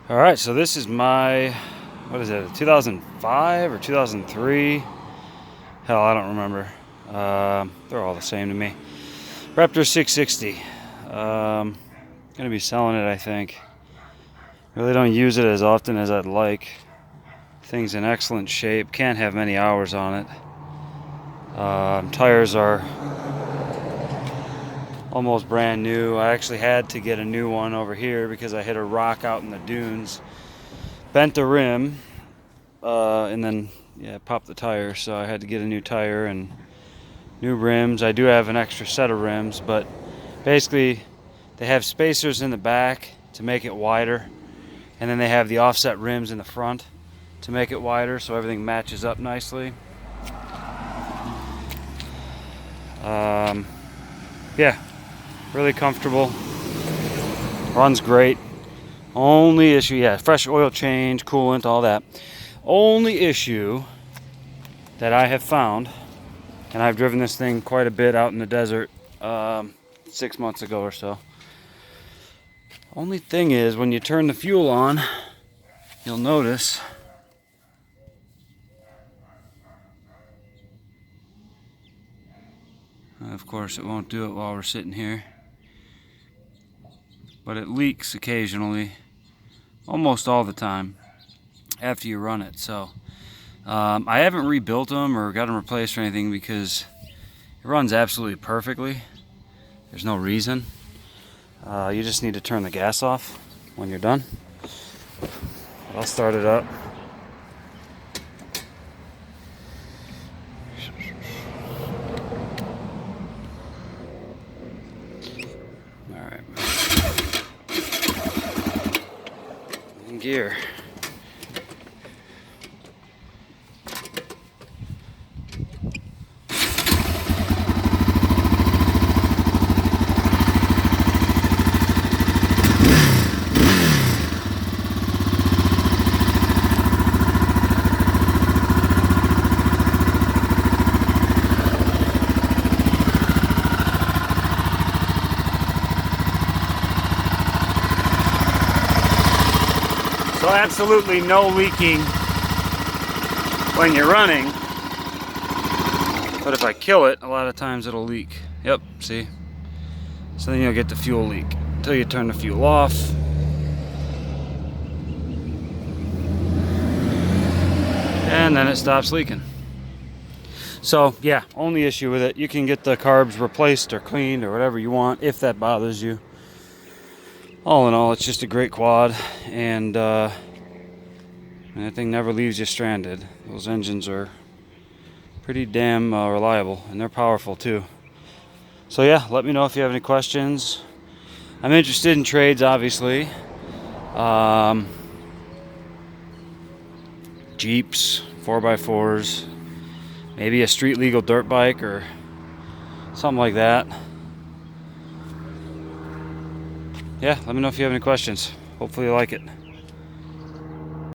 All right, so this is my, what is it, 2005 or 2003? Hell, I don't remember. They're all the same to me. Raptor 660. Gonna be selling it, I think. Really don't use it as often as I'd like. Thing's in excellent shape. Can't have many hours on it. Tires are almost brand new. I actually had to get a new one over here because I hit a rock out in the dunes. Bent the rim, and then popped the tire, so I had to get a new tire and new rims. I do have an extra set of rims, but basically they have spacers in the back to make it wider, and then they have the offset rims in the front to make it wider, so everything matches up nicely. Yeah, really comfortable, runs great. Only issue, fresh oil change, coolant, all that. Only issue that I have found, and I've driven this thing quite a bit out in the desert 6 months ago or so. Only thing is, when you turn the fuel on, you'll notice of course it won't do it while we're sitting here, but it leaks occasionally, almost all the time after you run it. So I haven't rebuilt them or got them replaced or anything because it runs absolutely perfectly. There's no reason. You just need to turn the gas off when you're done. I'll start it up. All right. In gear. So absolutely no leaking when you're running, but if I kill it, a lot of times it'll leak. Yep, see? So then you'll get the fuel leak until you turn the fuel off. And then it stops leaking. So yeah, only issue with it, you can get the carbs replaced or cleaned or whatever you want if that bothers you. All in all, it's just a great quad, and that thing never leaves you stranded. Those engines are pretty damn reliable, and they're powerful too. So yeah, let me know if you have any questions. I'm interested in trades, obviously. Jeeps, 4x4s, maybe a street legal dirt bike or something like that. Yeah, let me know if you have any questions. Hopefully you like it.